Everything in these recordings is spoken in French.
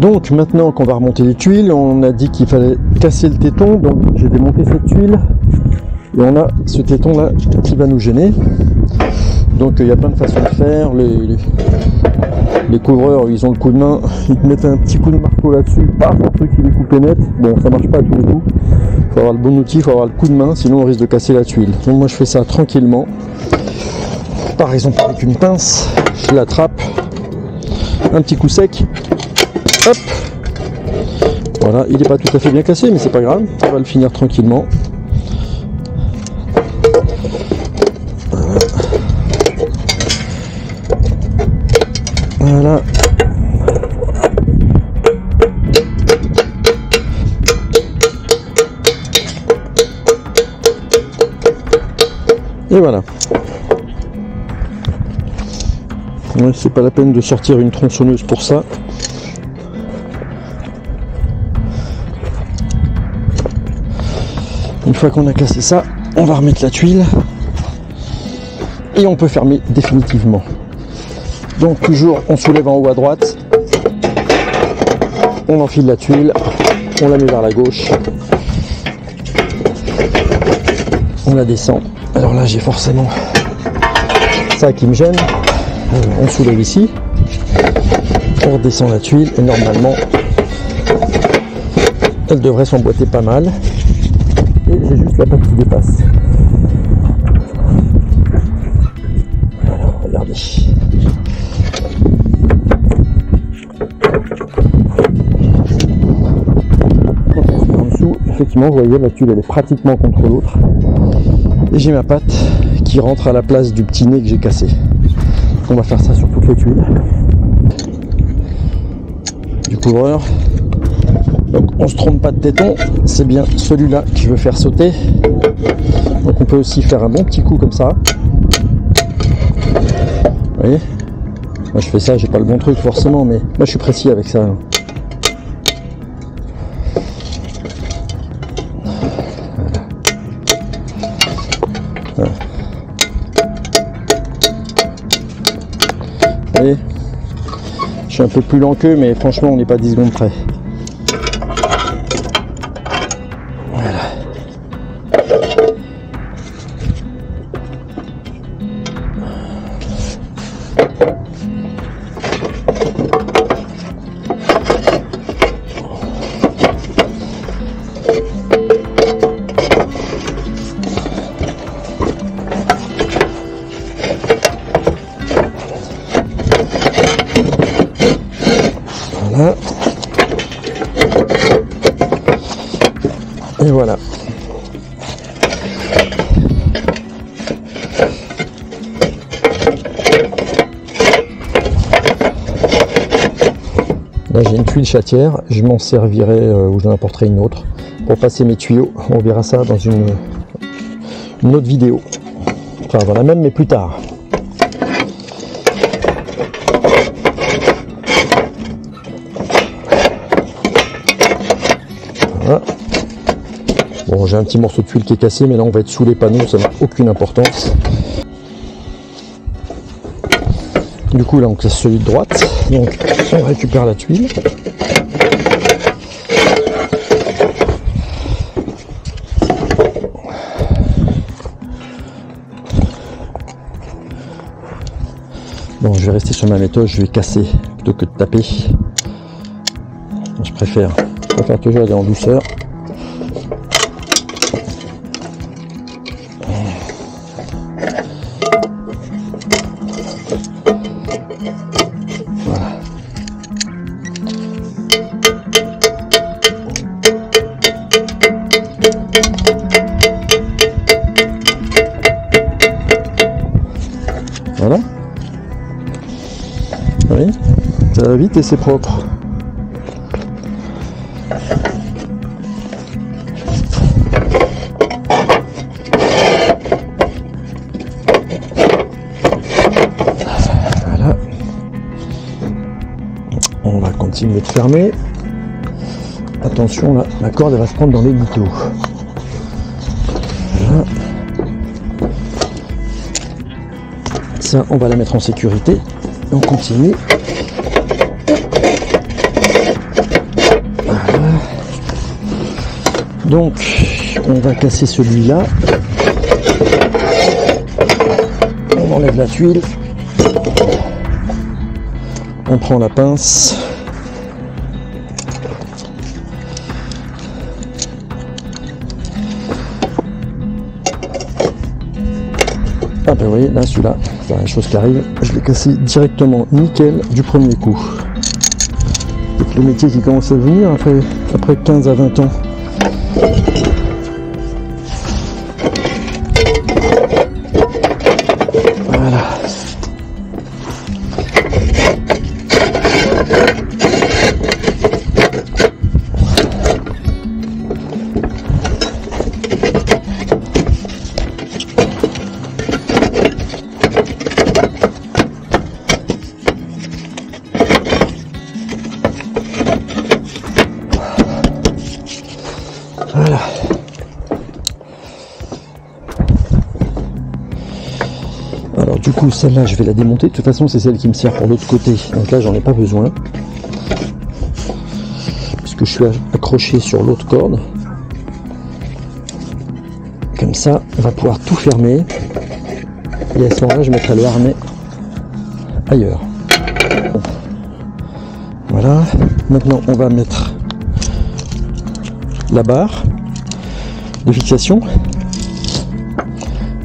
Donc maintenant qu'on va remonter les tuiles, on a dit qu'il fallait casser le téton, donc j'ai démonté cette tuile et on a ce téton là qui va nous gêner. Donc il y a plein de façons de faire. Les couvreurs, ils ont le coup de main, ils mettent un petit coup de marteau là-dessus, paf, un truc qui est coupé net. Bon, ça marche pas à tous les coups. Il faut avoir le bon outil, il faut avoir le coup de main, sinon on risque de casser la tuile. Donc moi je fais ça tranquillement. Par exemple avec une pince, je l'attrape, un petit coup sec, hop. Voilà, il n'est pas tout à fait bien cassé, mais c'est pas grave, on va le finir tranquillement. Voilà. Et voilà. Ouais, c'est pas la peine de sortir une tronçonneuse pour ça. Une fois qu'on a cassé ça, on va remettre la tuile et on peut fermer définitivement. Donc toujours on soulève en haut à droite, on enfile la tuile, on la met vers la gauche, on la descend. Alors là j'ai forcément ça qui me gêne. On soulève ici, on redescend la tuile et normalement elle devrait s'emboîter pas mal. Et j'ai juste la patte qui dépasse. Alors regardez. En dessous, effectivement, vous voyez, la tuile elle est pratiquement contre l'autre. Et j'ai ma patte qui rentre à la place du petit nez que j'ai cassé. On va faire ça sur toutes les tuiles. Du couvreur. Donc on se trompe pas de téton, c'est bien celui-là que je veux faire sauter. Donc on peut aussi faire un bon petit coup comme ça. Vous voyez? Moi je fais ça, j'ai pas le bon truc forcément, mais moi je suis précis avec ça. Voilà. Vous voyez? Je suis un peu plus lent qu'eux, mais franchement on n'est pas 10 secondes près. Voilà. Et voilà. Là j'ai une tuile chatière, je m'en servirai ou j'en apporterai une autre pour passer mes tuyaux. On verra ça dans une autre vidéo. Enfin dans la même mais plus tard. Voilà. Bon, j'ai un petit morceau de tuile qui est cassé, mais là on va être sous les panneaux, ça n'a aucune importance. Du coup là on casse celui de droite, donc on récupère la tuile. Bon, je vais rester sur ma méthode, je vais casser plutôt que de taper. Je préfère toujours aller en douceur. Voilà. Voilà. Oui, ça va vite et c'est propre. Voilà. On va continuer de fermer. Attention là, la corde elle va se prendre dans les gouttes. Voilà. Ça, on va la mettre en sécurité. On continue. Donc on va casser celui-là. On enlève la tuile. On prend la pince. Ah ben oui, là celui-là, c'est la chose qui arrive, je l'ai cassé directement nickel du premier coup. C'est le métier qui commence à venir après 15 à 20 ans. Voilà. Voilà. Alors du coup celle-là je vais la démonter, de toute façon c'est celle qui me sert pour l'autre côté, donc là j'en ai pas besoin. Puisque je suis accroché sur l'autre corde. Comme ça on va pouvoir tout fermer. Et à ce moment-là je mettrai le harnais ailleurs. Voilà, maintenant on va mettre la barre de fixation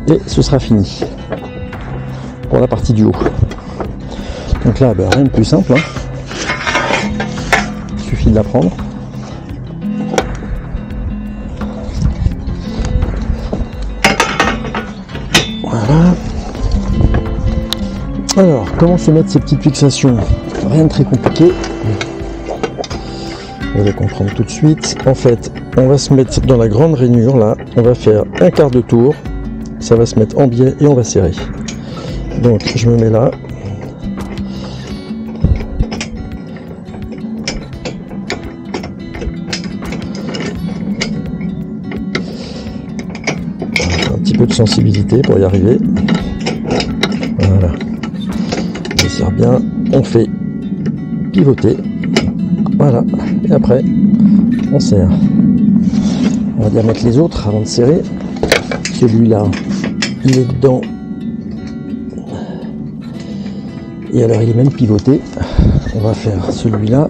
et ce sera fini pour la partie du haut. Donc là ben, rien de plus simple, hein. Il suffit de la prendre. Voilà. Alors comment se mettre ces petites fixations? Rien de très compliqué. Vous allez comprendre tout de suite. En fait, on va se mettre dans la grande rainure là. On va faire un quart de tour. Ça va se mettre en biais et on va serrer. Donc je me mets là. Un petit peu de sensibilité pour y arriver. Voilà. On serre bien. On fait pivoter. Voilà, et après on serre. On va bien mettre les autres avant de serrer. Celui-là, il est dedans. Et alors il est même pivoté. On va faire celui-là.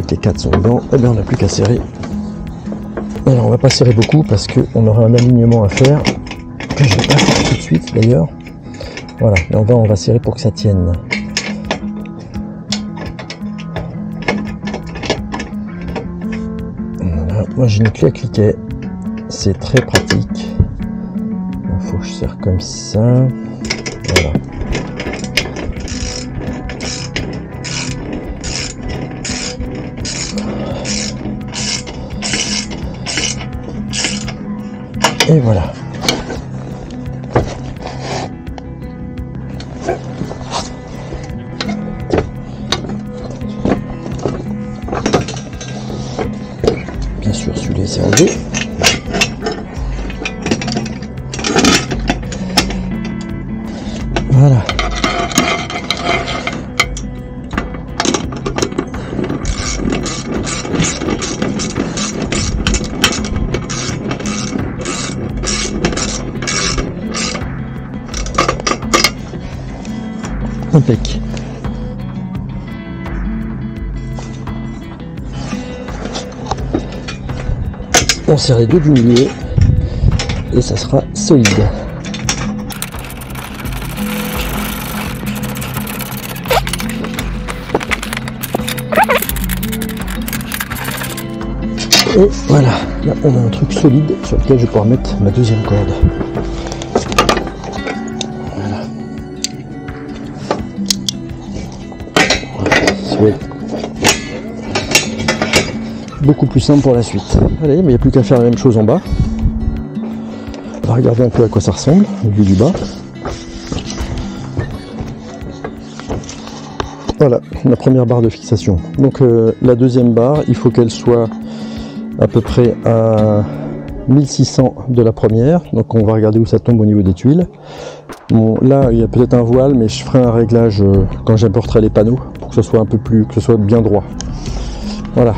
Les 4 sont dedans, et bien on n'a plus qu'à serrer. Alors on va pas serrer beaucoup parce qu'on aura un alignement à faire que je vais pas faire tout de suite d'ailleurs. Voilà, et on va serrer pour que ça tienne. Voilà. Moi j'ai une clé à cliquet, c'est très pratique. Il faut que je serre comme ça. Voilà. Et voilà. Bien sûr, celui-là c'est enlevé. Voilà. Impec. On serre les deux du milieu et ça sera solide. Et voilà, là on a un truc solide sur lequel je vais pouvoir mettre ma deuxième corde. Beaucoup plus simple pour la suite. Allez, mais il n'y a plus qu'à faire la même chose en bas. On va regarder un peu à quoi ça ressemble, le vue du bas. Voilà, la première barre de fixation. Donc la deuxième barre, il faut qu'elle soit à peu près à 1600 de la première. Donc on va regarder où ça tombe au niveau des tuiles. Bon, là il y a peut-être un voile, mais je ferai un réglage quand j'importerai les panneaux pour que ce soit un peu plus, que ce soit bien droit. Voilà.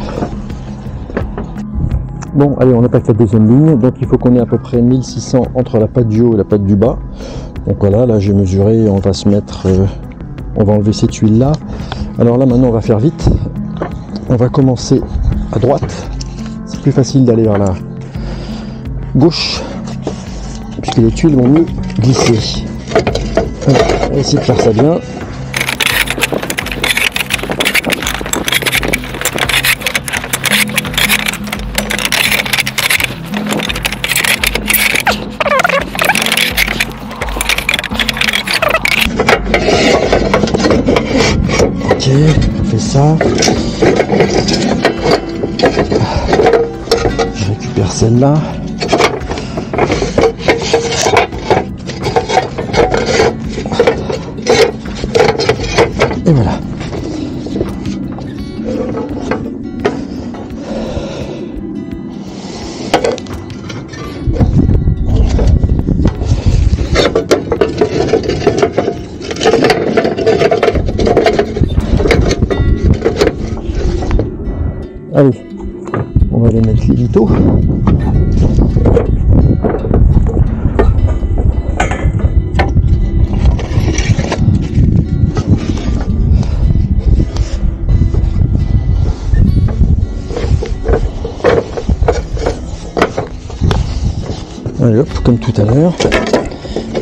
Bon, allez, on attaque la deuxième ligne. Donc il faut qu'on ait à peu près 1600 entre la patte du haut et la patte du bas. Donc voilà, là j'ai mesuré, on va se mettre, on va enlever ces tuiles là. Alors là maintenant on va faire vite. On va commencer à droite. C'est plus facile d'aller vers la gauche, puisque les tuiles vont mieux glisser. Alors, on va essayer de faire ça bien. Ok, on fait ça. Je récupère celle-là. Et voilà. Allez, on va aller mettre les lithos. Allez hop, comme tout à l'heure.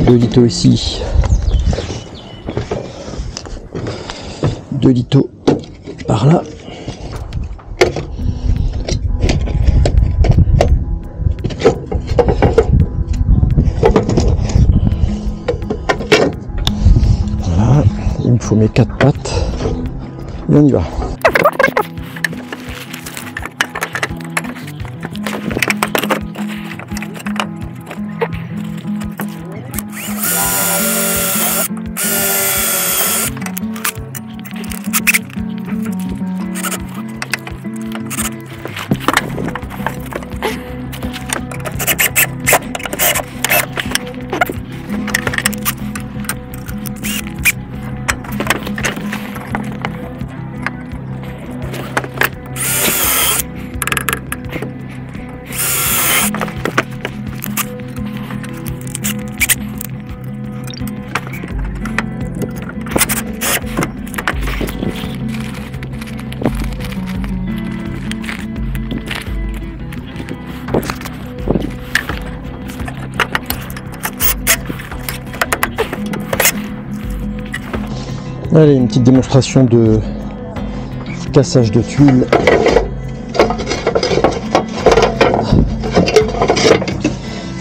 2 lithos ici. 2 lithos par là. Voilà, il me faut mes 4 pattes. Et on y va. Allez, une petite démonstration de cassage de tuiles.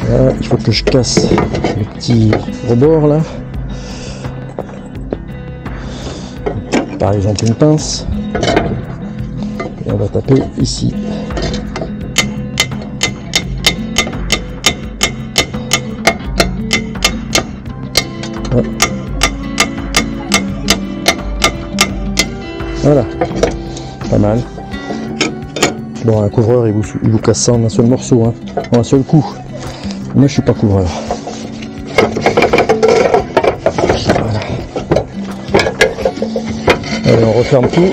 Voilà, il faut que je casse le petit rebord là. Par exemple une pince. Et on va taper ici. Ouais. Voilà, pas mal. Bon, un couvreur il vous casse ça en un seul morceau, hein, en un seul coup. Moi je suis pas couvreur. Voilà. Allez, on referme tout.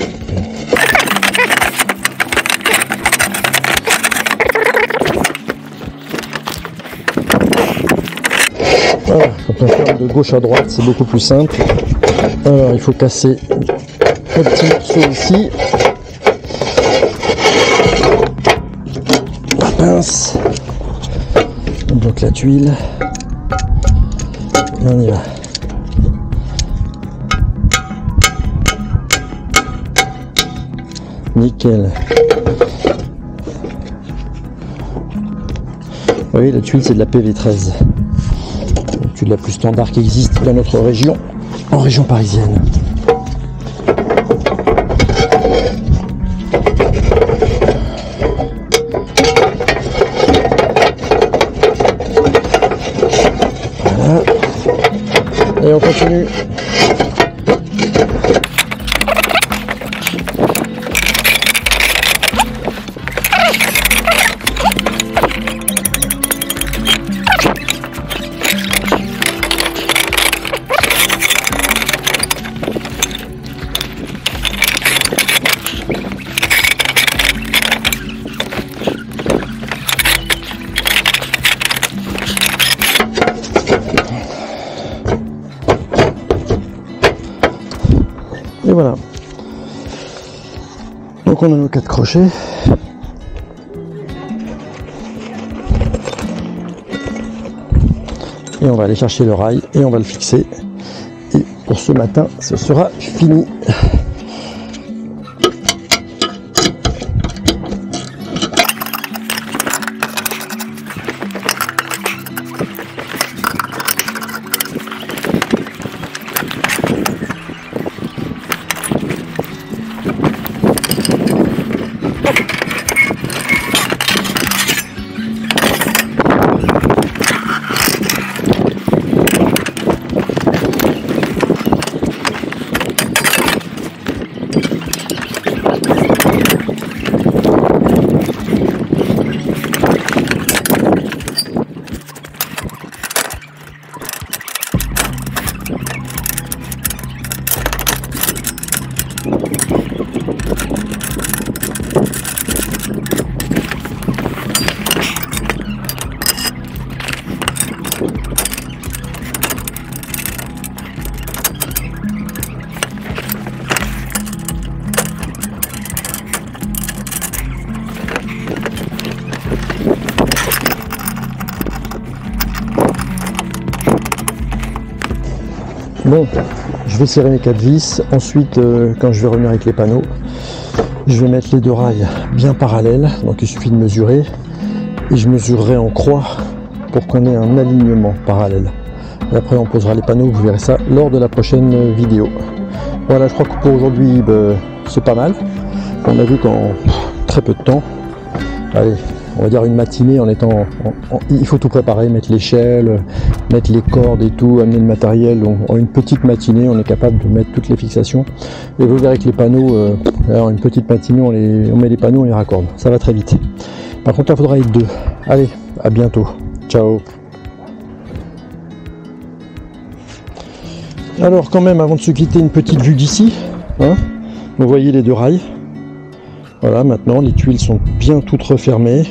Voilà, quand on ferme de gauche à droite, c'est beaucoup plus simple. Alors il faut casser un petit morceau ici. La pince. Donc la tuile. Et on y va. Nickel. Oui, la tuile c'est de la PV13. Une tuile la plus standard qui existe dans notre région, en région parisienne. Voilà. Et on continue. Et voilà. Donc on a nos 4 crochets. Et on va aller chercher le rail et on va le fixer. Et pour ce matin, ce sera fini. Bon, je vais serrer mes 4 vis. Ensuite, quand je vais revenir avec les panneaux, je vais mettre les 2 rails bien parallèles. Donc il suffit de mesurer. Et je mesurerai en croix pour qu'on ait un alignement parallèle. Et après on posera les panneaux, vous verrez ça lors de la prochaine vidéo. Voilà, je crois que pour aujourd'hui, c'est pas mal. On a vu qu'en très peu de temps, allez, on va dire une matinée en étant... il faut tout préparer, mettre l'échelle, mettre les cordes et tout, amener le matériel. En une petite matinée, on est capable de mettre toutes les fixations. Et vous verrez que les panneaux, alors une petite matinée, on met les panneaux, on les raccorde. Ça va très vite. Par contre, là, il faudra être 2. Allez, à bientôt. Ciao. Alors quand même, avant de se quitter, une petite vue d'ici. Hein, vous voyez les 2 rails. Voilà, maintenant, les tuiles sont bien toutes refermées.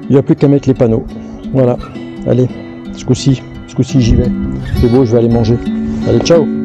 Il n'y a plus qu'à mettre les panneaux. Voilà, allez, ce coup-ci j'y vais. C'est beau, je vais aller manger. Allez, ciao!